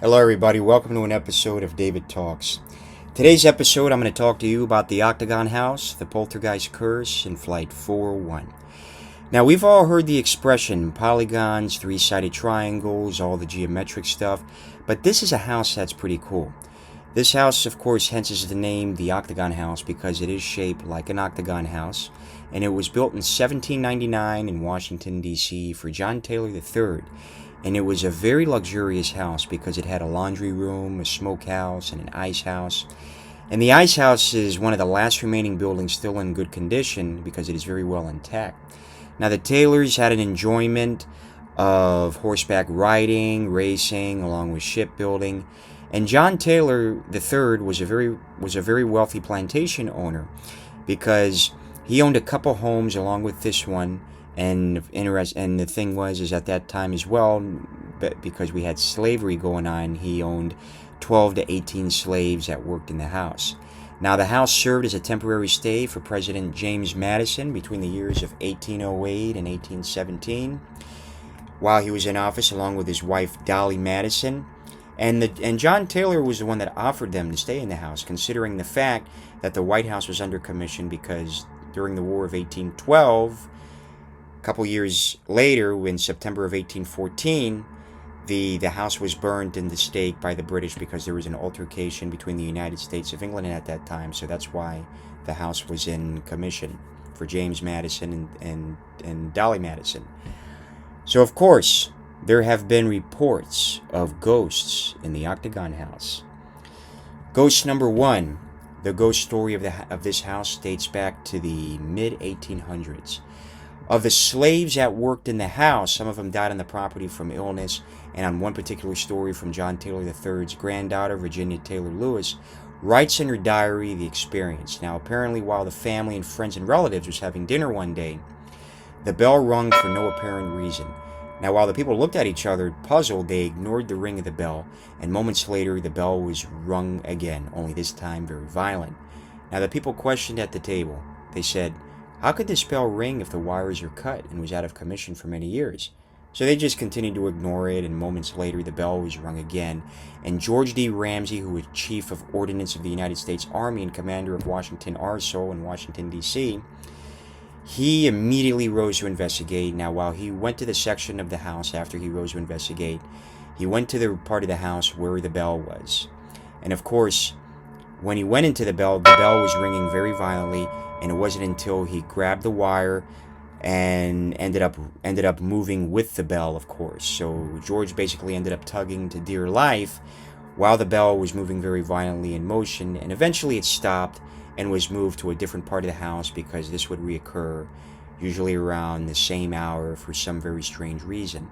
Hello, everybody. Welcome to an episode of David Talks. Today's episode, I'm going to talk to you about the Octagon house, the Poltergeist curse, and Flight 401. Now, we've all heard the expression polygons, three-sided triangles, all the geometric stuff, but this is a house that's pretty cool. This house, of course, hence is the name, the Octagon house, because it is shaped like an octagon house, and it was built in 1799 in Washington, D.C. for John Taylor III. And it was a very luxurious house because it had a laundry room, a smokehouse, and an ice house. And the ice house is one of the last remaining buildings still in good condition because it is very well intact. Now, the Taylors had an enjoyment of horseback riding, racing, along with shipbuilding. And John Taylor III was a very wealthy plantation owner because he owned a couple homes along with this one. And the thing is at that time as well, because we had slavery going on, he owned 12 to 18 slaves that worked in the house. Now, the house served as a temporary stay for President James Madison between the years of 1808 and 1817, while he was in office, along with his wife Dolly Madison. And John Taylor was the one that offered them to stay in the house, considering the fact that the White House was under commission because during the War of 1812, a couple years later, in September of 1814, the house was burned in the stake by the British because there was an altercation between the United States of England at that time. So that's why the house was in commission for James Madison and Dolly Madison. So, of course, there have been reports of ghosts in the Octagon house. Ghost number one, the ghost story of this house dates back to the mid-1800s. Of the slaves that worked in the house, some of them died on the property from illness, and on one particular story from John Taylor III's granddaughter, Virginia Taylor Lewis, writes in her diary the experience. Now, apparently, while the family and friends and relatives was having dinner one day, the bell rung for no apparent reason. Now, while the people looked at each other, puzzled, they ignored the ring of the bell, and moments later, the bell was rung again, only this time very violent. Now, the people questioned at the table. They said, "How could this bell ring if the wires are cut and was out of commission for many years?" So they just continued to ignore it, and moments later the bell was rung again. And George D. Ramsey, who was Chief of Ordnance of the United States Army and Commander of Washington Arsenal in Washington, D.C., he immediately rose to investigate. Now, while he went to the section of the house after he rose to investigate, he went to the part of the house where the bell was. And of course, when he went into the bell was ringing very violently, and it wasn't until he grabbed the wire and ended up moving with the bell, of course. So George basically ended up tugging to dear life while the bell was moving very violently in motion, and eventually it stopped and was moved to a different part of the house because this would reoccur usually around the same hour for some very strange reason.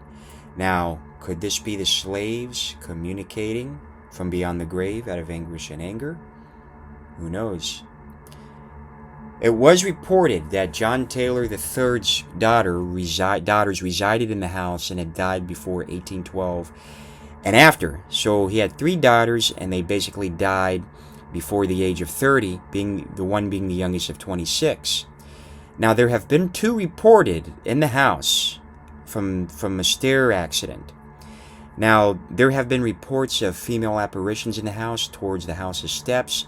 Now, could this be the slaves communicating from beyond the grave out of anguish and anger? Who knows? It was reported that John Taylor III's daughters resided in the house and had died before 1812 and after. So he had 3 daughters, and they basically died before the age of 30, being the youngest of 26. Now, there have been 2 reported in the house from a stair accident. Now, there have been reports of female apparitions in the house towards the house's steps,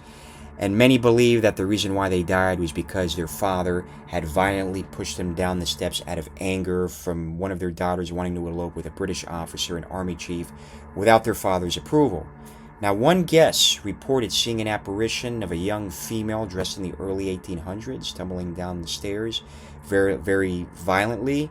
and many believe that the reason why they died was because their father had violently pushed them down the steps out of anger from one of their daughters wanting to elope with a British officer and army chief without their father's approval. Now, one guest reported seeing an apparition of a young female dressed in the early 1800s tumbling down the stairs very, very violently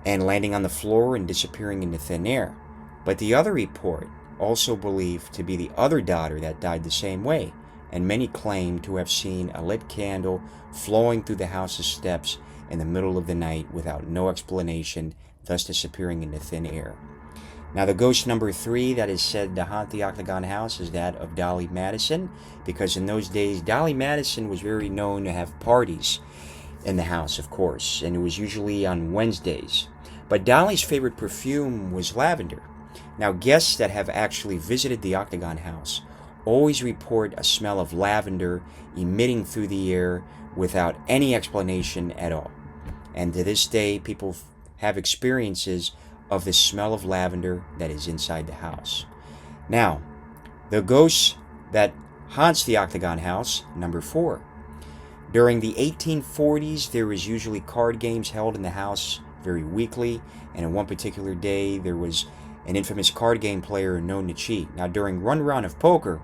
and landing on the floor and disappearing into thin air. But the other report also believed to be the other daughter that died the same way, and many claim to have seen a lit candle flowing through the house's steps in the middle of the night without no explanation, thus disappearing into thin air. Now, the ghost number 3 that is said to haunt the Octagon house is that of Dolly Madison, because in those days, Dolly Madison was very known to have parties in the house, of course, and it was usually on Wednesdays. But Dolly's favorite perfume was lavender. Now, guests that have actually visited the Octagon house always report a smell of lavender emitting through the air without any explanation at all. And to this day, people have experiences of the smell of lavender that is inside the house. Now, the ghost that haunts the Octagon house, number 4. During the 1840s, there was usually card games held in the house very weekly, and on one particular day, there was an infamous card game player known to cheat. Now, during one round of poker,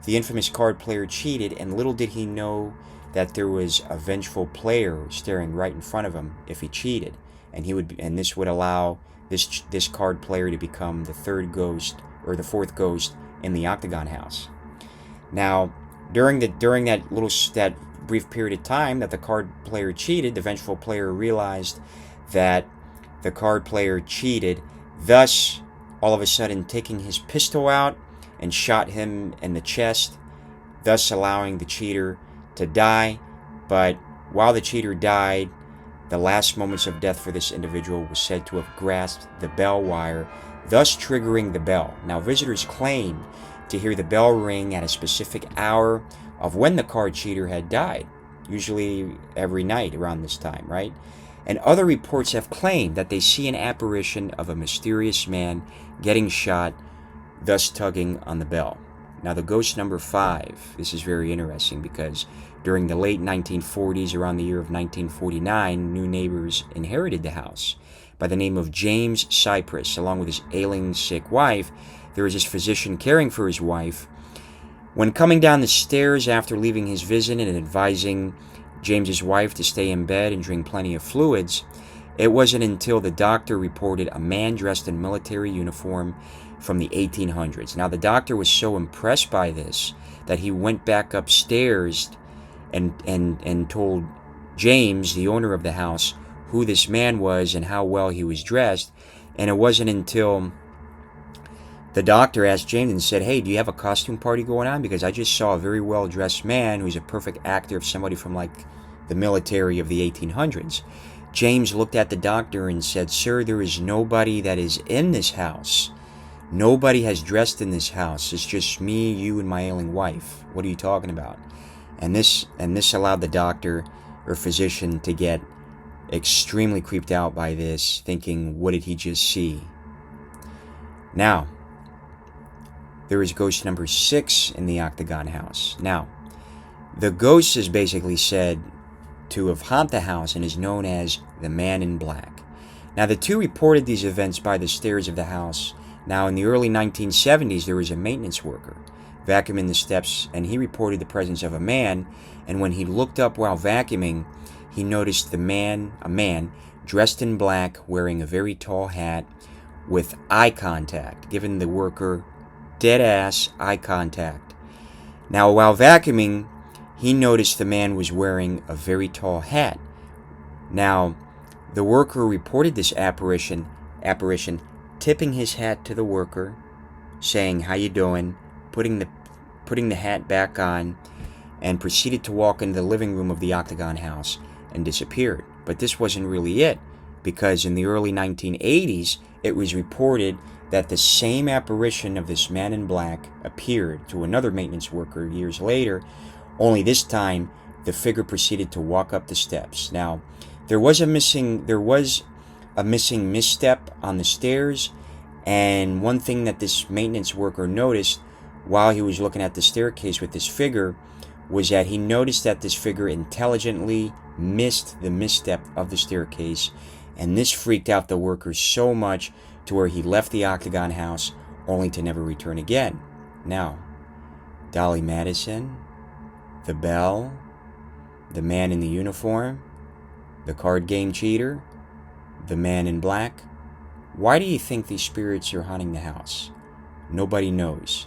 the infamous card player cheated, and little did he know that there was a vengeful player staring right in front of him if he cheated, and this would allow this card player to become the third ghost or the fourth ghost in the Octagon house. Now, during that brief period of time that the card player cheated, the vengeful player realized that the card player cheated, thus all of a sudden taking his pistol out and shot him in the chest, thus allowing the cheater to die. But while the cheater died, the last moments of death for this individual was said to have grasped the bell wire, thus triggering the bell. Now, visitors claim to hear the bell ring at a specific hour of when the card cheater had died, usually every night around this time, right? And other reports have claimed that they see an apparition of a mysterious man getting shot, thus tugging on the bell. Now, the ghost number 5, this is very interesting because during the late 1940s, around the year of 1949, new neighbors inherited the house by the name of James Cypress. Along with his ailing, sick wife, there was this physician caring for his wife. When coming down the stairs after leaving his visit and advising James's wife to stay in bed and drink plenty of fluids, it wasn't until the doctor reported a man dressed in military uniform from the 1800s. Now, the doctor was so impressed by this that he went back upstairs and told James, the owner of the house, who this man was and how well he was dressed. And it wasn't until the doctor asked James and said, "Hey, do you have a costume party going on? Because I just saw a very well-dressed man who's a perfect actor of somebody from like the military of the 1800s. James looked at the doctor and said, "Sir, there is nobody that is in this house. Nobody has dressed in this house. It's just me, you, and my ailing wife. What are you talking about?" And this allowed the doctor or physician to get extremely creeped out by this, thinking, what did he just see? Now, there is ghost number 6 in the Octagon house. Now, the ghost is basically said to have haunted the house and is known as the Man in Black. Now, the two reported these events by the stairs of the house. Now, in the early 1970s, there was a maintenance worker vacuuming the steps, and he reported the presence of a man, and when he looked up while vacuuming, he noticed a man dressed in black, wearing a very tall hat, with eye contact, giving the worker dead-ass eye contact. Now, while vacuuming, he noticed the man was wearing a very tall hat. Now, the worker reported this apparition, tipping his hat to the worker, saying, "How you doing?" putting the hat back on, and proceeded to walk into the living room of the Octagon house and disappeared. But this wasn't really it, because in the early 1980s, it was reported that the same apparition of this man in black appeared to another maintenance worker years later, only this time the figure proceeded to walk up the steps. Now, there was a missing misstep on the stairs, and one thing that this maintenance worker noticed while he was looking at the staircase with this figure was that he noticed that this figure intelligently missed the misstep of the staircase, and this freaked out the worker so much to where he left the Octagon house only to never return again. Now, Dolly Madison, the bell, the man in the uniform, the card game cheater, the man in black. Why do you think these spirits are haunting the house? Nobody knows.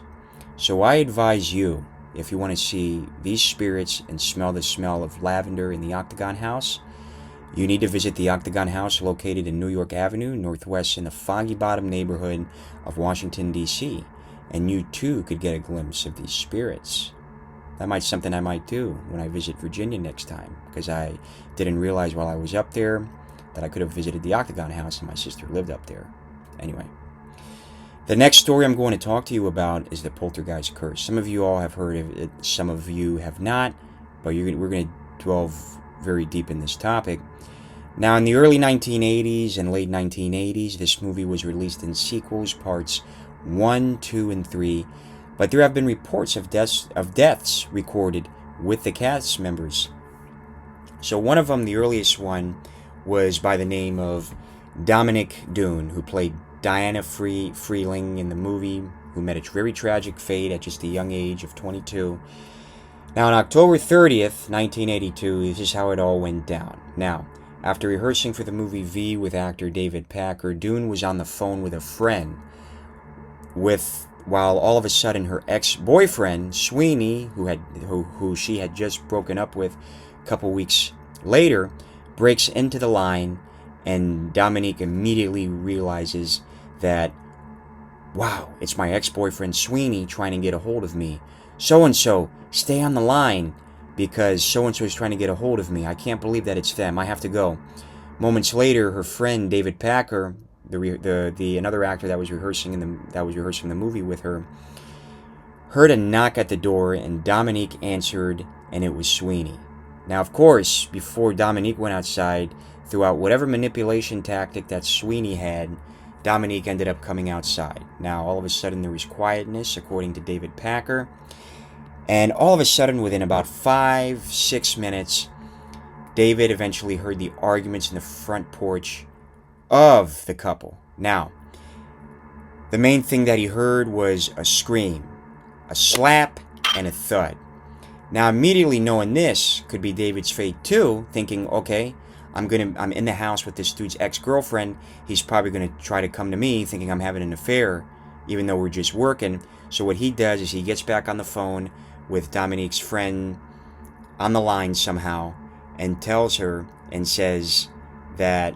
So I advise you, if you want to see these spirits and smell the smell of lavender in the Octagon house, you need to visit the Octagon house located in New York Avenue, Northwest in the Foggy Bottom neighborhood of Washington, D.C., and you too could get a glimpse of these spirits. That might be something I might do when I visit Virginia next time, because I didn't realize while I was up there that I could have visited the Octagon house and my sister lived up there. Anyway, the next story I'm going to talk to you about is the Poltergeist curse. Some of you all have heard of it, some of you have not, but we're going to delve very deep in this topic. Now, in the early 1980s and late 1980s, this movie was released in sequels, parts 1, 2, and 3, but there have been reports of deaths recorded with the cast members. So one of them, the earliest one, was by the name of Dominic Dune, who played Diana Freeling in the movie, who met a very tragic fate at just a young age of 22. Now, on October 30th, 1982, this is how it all went down. Now, after rehearsing for the movie V with actor David Packer, Dune was on the phone with a friend while all of a sudden her ex-boyfriend, Sweeney, who she had just broken up with a couple weeks later, breaks into the line, and Dominique immediately realizes that, wow, it's my ex-boyfriend Sweeney trying to get a hold of me. So-and-so, stay on the line, because so-and-so is trying to get a hold of me. I can't believe that it's them. I have to go. Moments later, her friend David Packer, another actor that was rehearsing the movie with her, heard a knock at the door, and Dominique answered, and it was Sweeney. Now, of course, before Dominique went outside, throughout whatever manipulation tactic that Sweeney had, Dominique ended up coming outside. Now, all of a sudden, there was quietness, according to David Packer. And all of a sudden, within about 5-6 minutes, David eventually heard the arguments in the front porch of the couple. Now, the main thing that he heard was a scream, a slap, and a thud. Now, immediately knowing this could be David's fate too, thinking, okay, I'm in the house with this dude's ex-girlfriend. He's probably gonna try to come to me, thinking I'm having an affair, even though we're just working. So what he does is he gets back on the phone with Dominique's friend on the line somehow, and tells her and says that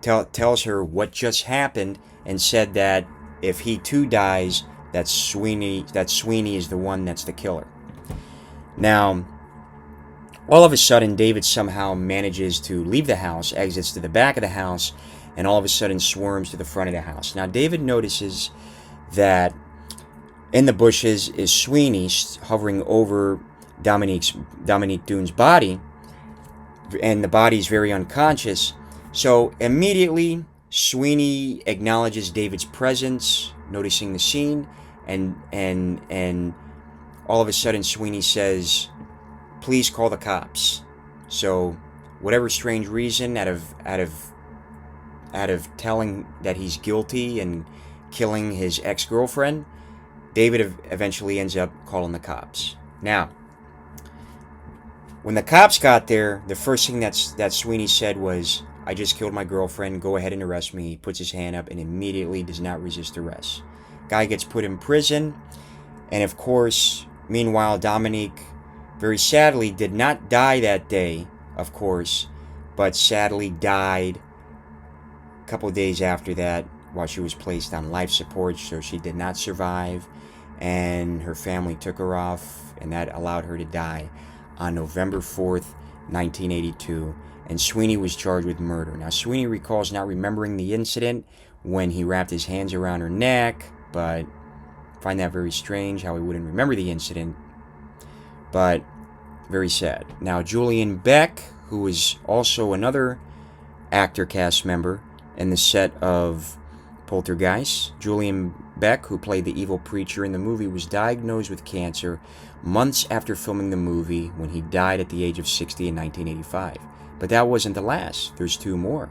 tells her what just happened, and said that if he too dies, that Sweeney is the one that's the killer. Now, all of a sudden, David somehow manages to leave the house, exits to the back of the house, and all of a sudden swarms to the front of the house. Now, David notices that in the bushes is Sweeney hovering over Dominique Dune's body, and the body's very unconscious. So immediately, Sweeney acknowledges David's presence, noticing the scene, and all of a sudden Sweeney says, "Please call the cops." So, whatever strange reason, out of telling that he's guilty and killing his ex-girlfriend, David eventually ends up calling the cops. Now, when the cops got there, the first thing that Sweeney said was, "I just killed my girlfriend, go ahead and arrest me." He puts his hand up and immediately does not resist arrest. Guy gets put in prison, and of course, meanwhile, Dominique, very sadly, did not die that day, of course, but sadly died a couple of days after that while she was placed on life support, so she did not survive, and her family took her off, and that allowed her to die on November 4th, 1982, and Sweeney was charged with murder. Now, Sweeney recalls not remembering the incident when he wrapped his hands around her neck, but I find that very strange how he wouldn't remember the incident, but very sad. Now, Julian Beck, who is also another actor cast member in the set of Poltergeist. Julian Beck, who played the evil preacher in the movie, was diagnosed with cancer months after filming the movie, when he died at the age of 60 in 1985. But that wasn't the last. There's two more.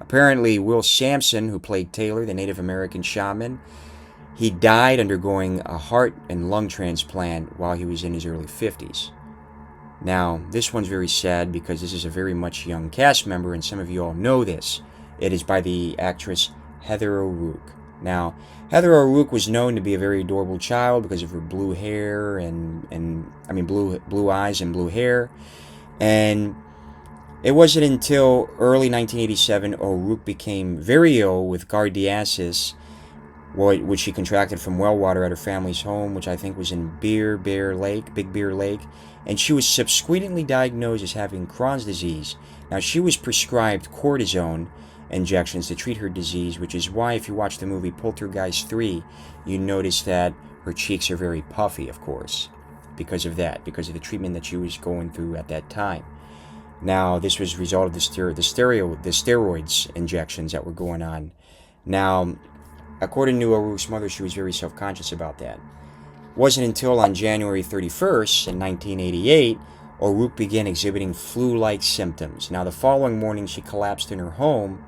Apparently, Will Sampson, who played Taylor, the Native American shaman, he died undergoing a heart and lung transplant while he was in his early 50s. Now, this one's very sad because this is a very much young cast member, and some of you all know this. It is by the actress Heather O'Rourke. Now, Heather O'Rourke was known to be a very adorable child because of her blue hair blue eyes and blue hair. And it wasn't until early 1987 O'Rourke became very ill with giardiasis, which she contracted from well water at her family's home, which I think was in Big Bear Lake, and she was subsequently diagnosed as having Crohn's disease. Now, she was prescribed cortisone injections to treat her disease, which is why if you watch the movie Poltergeist 3, you notice that her cheeks are very puffy, of course, because of the treatment that she was going through at that time. Now, this was a result of the steroids injections that were going on. Now, according to O'Rourke's mother, she was very self-conscious about that. It wasn't until on January 31st in 1988, O'Rourke began exhibiting flu-like symptoms. Now, the following morning, she collapsed in her home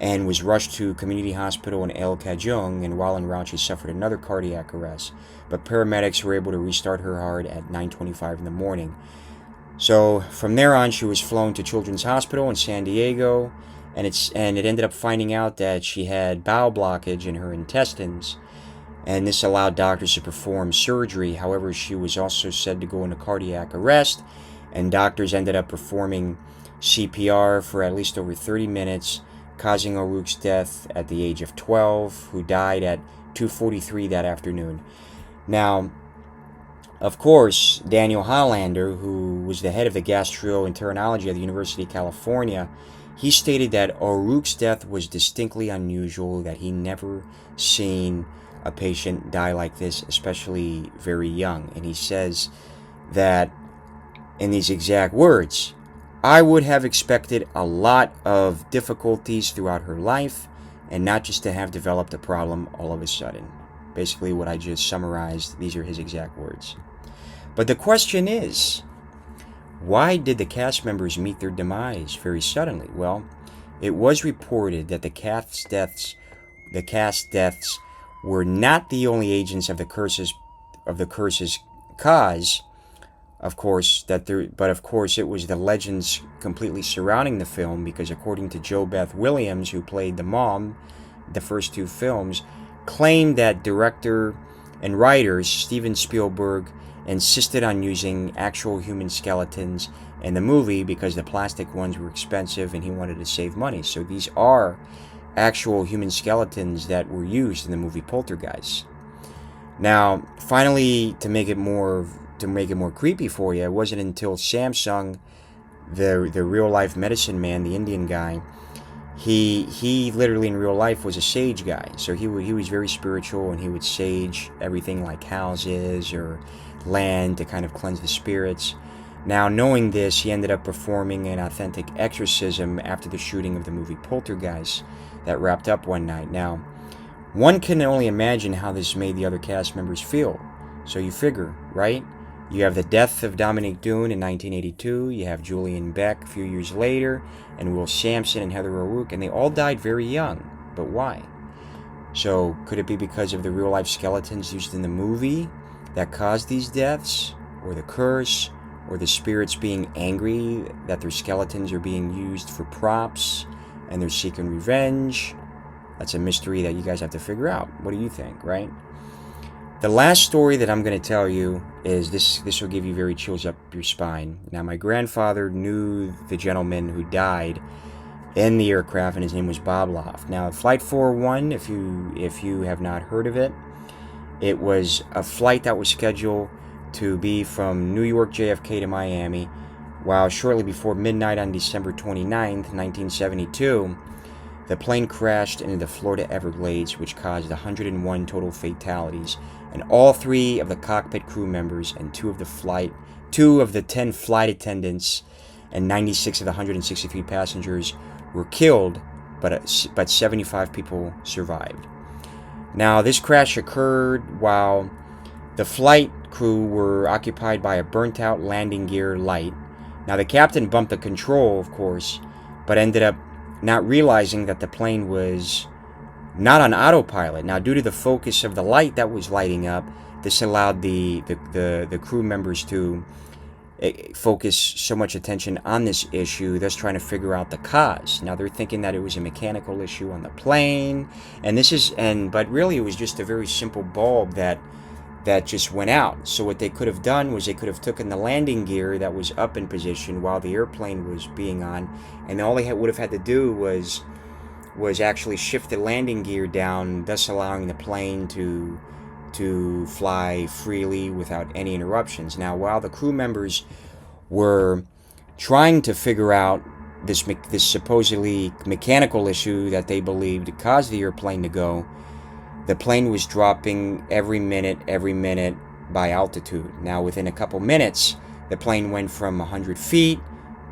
and was rushed to community hospital in El Cajun, and while en route, she suffered another cardiac arrest. But paramedics were able to restart her heart at 9:25 in the morning. So from there on, she was flown to Children's Hospital in San Diego, and it ended up finding out that she had bowel blockage in her intestines, and this allowed doctors to perform surgery. However, she was also said to go into cardiac arrest, and doctors ended up performing CPR for at least over 30 minutes, causing O'Rourke's death at the age of 12, who died at 2:43 that afternoon. Now, of course, Daniel Hollander, who was the head of the gastroenterology at the University of California, he stated that O'Rourke's death was distinctly unusual, that he never seen a patient die like this, especially very young. And he says that, in these exact words, "I would have expected a lot of difficulties throughout her life, and not just to have developed a problem all of a sudden." Basically what I just summarized, these are his exact words. But the question is, why did the cast members meet their demise very suddenly? Well, it was reported that the cast deaths were not the only agents of the curse's cause. Of course, but of course, it was the legends completely surrounding the film, because according to Jo Beth Williams, who played the mom, the first two films, claimed that director and writers Steven Spielberg insisted on using actual human skeletons in the movie because the plastic ones were expensive and he wanted to save money. So these are actual human skeletons that were used in the movie Poltergeist. Now, finally, to make it more creepy for you, it wasn't until Samsung, the real life medicine man, the Indian guy, he literally in real life was a sage guy. So he was very spiritual, and he would sage everything like houses or land to kind of cleanse the spirits. Now, knowing this, he ended up performing an authentic exorcism after the shooting of the movie Poltergeist that wrapped up one night. Now, one can only imagine how this made the other cast members feel. So you figure, right? You have the death of Dominique Dune in 1982, you have Julian Beck a few years later, and Will Sampson and Heather O'Rourke, and they all died very young. But why? So could it be because of the real-life skeletons used in the movie that caused these deaths, or the curse, or the spirits being angry that their skeletons are being used for props, and they're seeking revenge? That's a mystery that you guys have to figure out. What do you think, right? The last story that I'm going to tell you is this will give you very chills up your spine. Now, my grandfather knew the gentleman who died in the aircraft, and his name was Bob Loft. Now, Flight 401, if you have not heard of it, it was a flight that was scheduled to be from New York JFK to Miami, while shortly before midnight on December 29th, 1972, the plane crashed into the Florida Everglades, which caused 101 total fatalities, and all three of the cockpit crew members and two of the 10 flight attendants and 96 of the 163 passengers were killed, but 75 people survived. Now, this crash occurred while the flight crew were occupied by a burnt-out landing gear light. Now, the captain bumped the control, of course, but ended up not realizing that the plane was not on autopilot. Now, due to the focus of the light that was lighting up, this allowed the crew members to focus so much attention on this issue, thus trying to figure out the cause. Now, they're thinking that it was a mechanical issue on the plane, but really it was just a very simple bulb that just went out. So what they could have done was they could have taken the landing gear that was up in position while the airplane was being on, and all they would have had to do was actually shift the landing gear down, thus allowing the plane to fly freely without any interruptions. Now, while the crew members were trying to figure out this supposedly mechanical issue that they believed caused the airplane to go, the plane was dropping every minute by altitude. Now, within a couple minutes, the plane went from 100 feet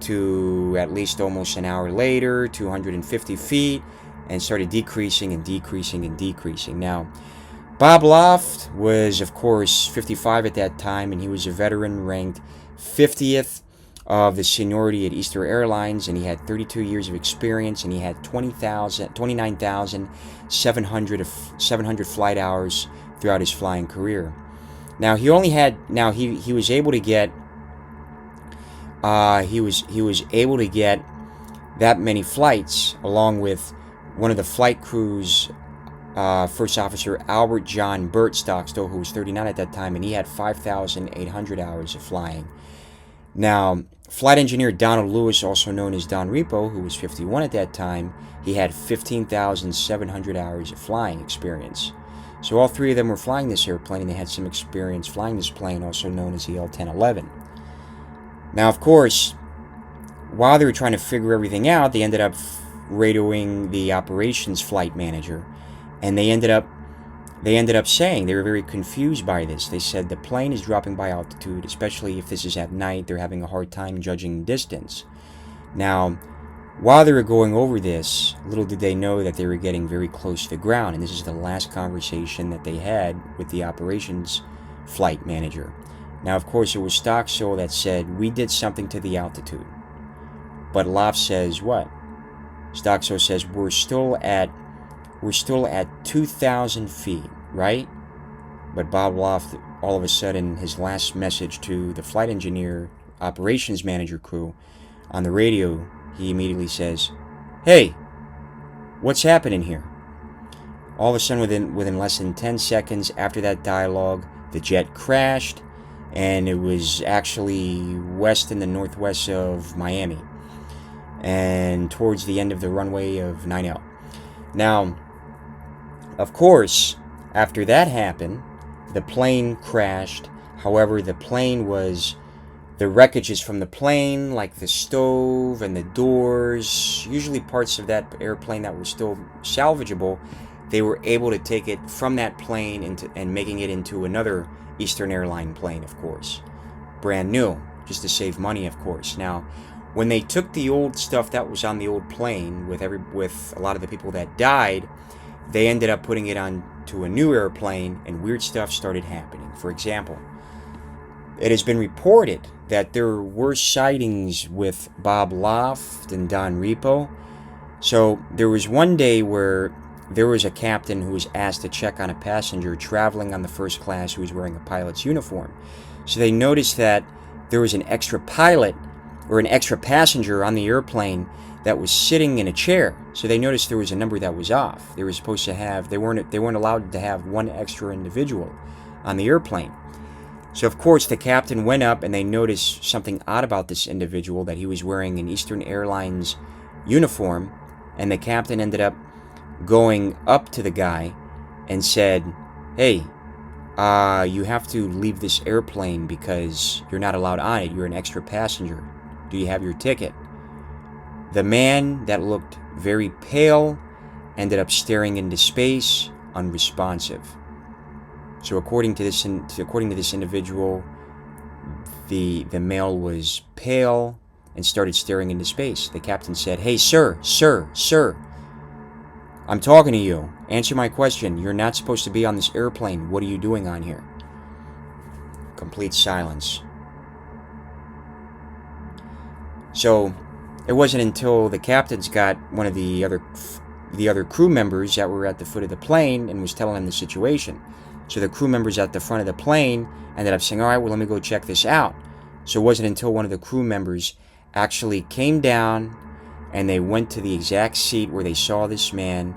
to at least almost an hour later, 250 feet, and started decreasing and decreasing and decreasing. Now, Bob Loft was, of course, 55 at that time, and he was a veteran ranked 50th of the seniority at Eastern Airlines, and he had 32 years of experience, and he had 29,700 flight hours throughout his flying career. Now he was able to get that many flights, along with one of the flight crew's First Officer Albert John Burt Stockstill, who was 39 at that time, and he had 5,800 hours of flying. Now, Flight Engineer Donald Lewis, also known as Don Repo, who was 51 at that time, he had 15,700 hours of flying experience. So all three of them were flying this airplane, and they had some experience flying this plane, also known as the L-1011. Now, of course, while they were trying to figure everything out, they ended up radioing the operations flight manager, and they ended up saying they were very confused by this. They said the plane is dropping by altitude, especially if this is at night. They're having a hard time judging distance. Now, while they were going over this, little did they know that they were getting very close to the ground, and this is the last conversation that they had with the operations flight manager. Now, of course, it was Stockstill that said, "We did something to the altitude." But Loft says what? Stockstill says, we're still at 2,000 feet, right? But Bob Loft, all of a sudden, his last message to the flight engineer, operations manager crew on the radio, he immediately says, "Hey, what's happening here?" All of a sudden, within less than 10 seconds after that dialogue, the jet crashed, and it was actually west in the northwest of Miami, and towards the end of the runway of 9L. Now, of course, after that happened, the plane crashed. However, the wreckages from the plane, like the stove and the doors, usually parts of that airplane that were still salvageable, they were able to take it from that plane and making it into another Eastern Airline plane, of course. Brand new, just to save money, of course. Now, when they took the old stuff that was on the old plane with a lot of the people that died, they ended up putting it onto a new airplane, and weird stuff started happening. For example, it has been reported that there were sightings with Bob Loft and Don Repo. So there was one day where there was a captain who was asked to check on a passenger traveling on the first class who was wearing a pilot's uniform. So they noticed that there was an extra pilot or an extra passenger on the airplane that was sitting in a chair. So they noticed there was a number that was off. They were supposed to have, they weren't allowed to have one extra individual on the airplane. So of course the captain went up, and they noticed something odd about this individual, that he was wearing an Eastern Airlines uniform, and the captain ended up going up to the guy and said, "Hey, you have to leave this airplane because you're not allowed on it. You're an extra passenger. Do you have your ticket?" The man that looked very pale ended up staring into space, unresponsive. So according to this individual, the male was pale and started staring into space. The captain said, "Hey, sir, I'm talking to you. Answer my question. You're not supposed to be on this airplane. What are you doing on here?" Complete silence. So it wasn't until the captains got one of the other crew members that were at the foot of the plane and was telling them the situation. So the crew members at the front of the plane ended up saying, "All right, well, let me go check this out." So it wasn't until one of the crew members actually came down and they went to the exact seat where they saw this man,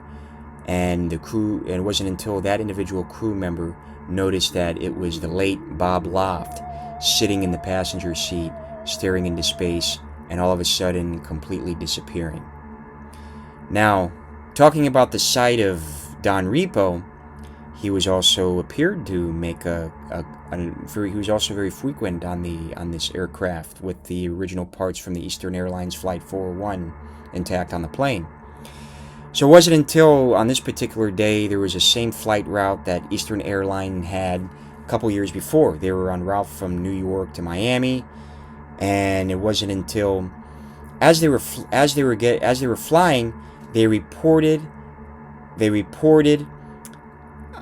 and it wasn't until that individual crew member noticed that it was the late Bob Loft sitting in the passenger seat, staring into space, and all of a sudden completely disappearing. Now, talking about the sight of Don Repo, he was also appeared to make he was also very frequent on this aircraft with the original parts from the Eastern Airlines Flight 401 intact on the plane. So it wasn't until on this particular day there was a same flight route that Eastern Airline had a couple years before. They were en route from New York to Miami, and it wasn't until As they were flying, they reported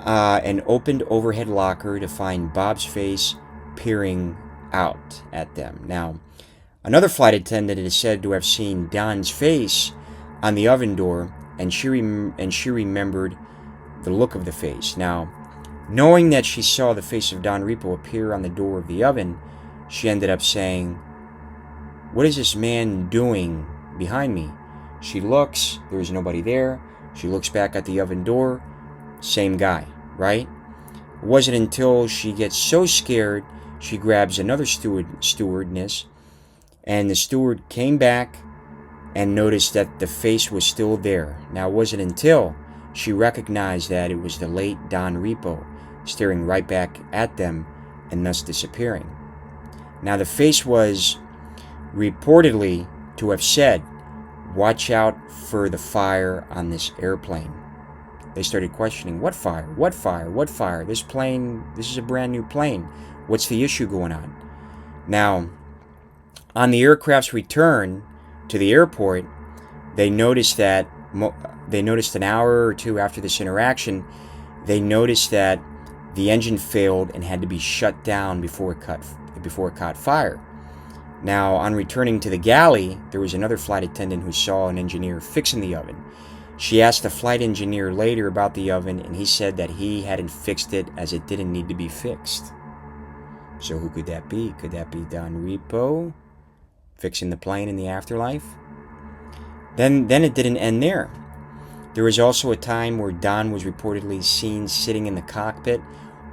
an opened overhead locker to find Bob's face peering out at them. Now, another flight attendant is said to have seen Don's face on the oven door, and she remembered the look of the face. Now, knowing that she saw the face of Don Repo appear on the door of the oven, she ended up saying, "What is this man doing behind me?" She looks, there is nobody there. She looks back at the oven door, same guy, right? It wasn't until she gets so scared, she grabs another stewardess, and the steward came back and noticed that the face was still there. Now, it wasn't until she recognized that it was the late Don Repo staring right back at them and thus disappearing. Now, the face was reportedly to have said, "Watch out for the fire on this airplane." They started questioning, what fire? What fire? What fire? This is a brand new plane. What's the issue going on? Now, on the aircraft's return to the airport, they noticed an hour or two after this interaction, they noticed that the engine failed and had to be shut down before it caught fire. Now, on returning to the galley, there was another flight attendant who saw an engineer fixing the oven. She asked the flight engineer later about the oven, and he said that he hadn't fixed it as it didn't need to be fixed. So who could that be? Could that be Don Repo fixing the plane in the afterlife? Then it didn't end there. There was also a time where Don was reportedly seen sitting in the cockpit,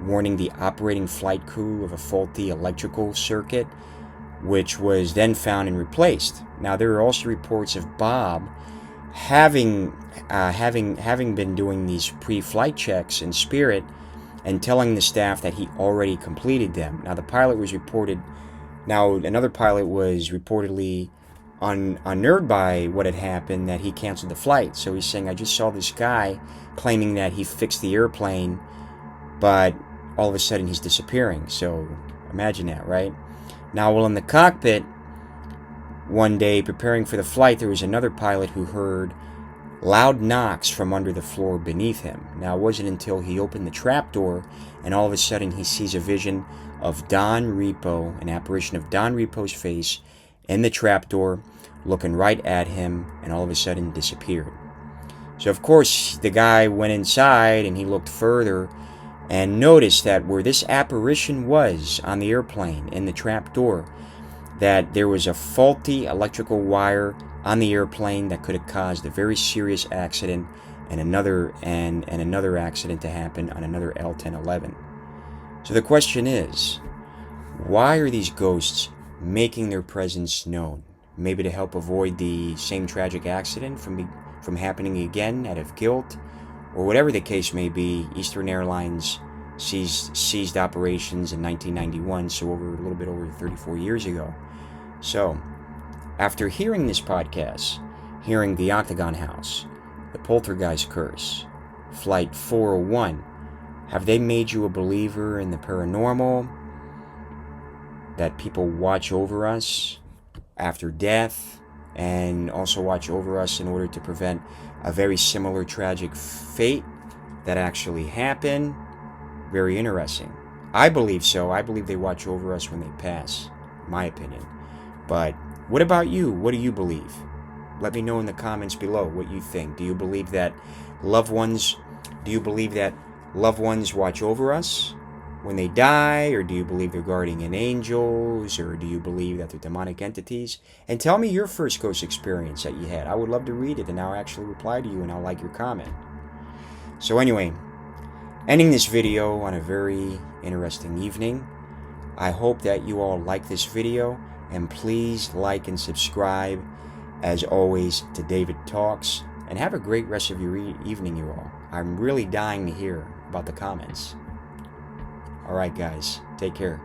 warning the operating flight crew of a faulty electrical circuit, which was then found and replaced. Now, there are also reports of Bob having been doing these pre-flight checks in spirit and telling the staff that he already completed them. Now, another pilot was reportedly unnerved by what had happened, that he canceled the flight. So he's saying, "I just saw this guy claiming that he fixed the airplane, but all of a sudden he's disappearing." So imagine that, right? Now, while in the cockpit one day preparing for the flight, there was another pilot who heard loud knocks from under the floor beneath him. Now, it wasn't until he opened the trapdoor and all of a sudden he sees a vision of Don Repo, an apparition of Don Repo's face in the trapdoor, looking right at him, and all of a sudden disappeared. So, of course, the guy went inside and he looked further and noticed that where this apparition was on the airplane in the trapdoor, that there was a faulty electrical wire on the airplane that could have caused a very serious accident and another accident to happen on another L-1011. So the question is, why are these ghosts making their presence known? Maybe to help avoid the same tragic accident from happening again out of guilt, or whatever the case may be. Eastern Airlines ceased operations in 1991, so a little bit over 34 years ago. So, after hearing this podcast, hearing the Octagon House, the Poltergeist Curse, Flight 401, have they made you a believer in the paranormal? That people watch over us after death, and also watch over us in order to prevent a very similar tragic fate that actually happened? Very interesting. I believe so. I believe they watch over us when they pass, in my opinion. But what about you? What do you believe? Let me know in the comments below what you think. Do you believe that loved ones watch over us when they die, or do you believe they're guardian angels, or do you believe that they're demonic entities? And tell me your first ghost experience that you had. I would love to read it, and I'll actually reply to you, and I'll like your comment. So anyway, ending this video on a very interesting evening. I hope that you all like this video, and please like and subscribe, as always, to David Talks, and have a great rest of your evening, you all. I'm really dying to hear about the comments. Alright guys, take care.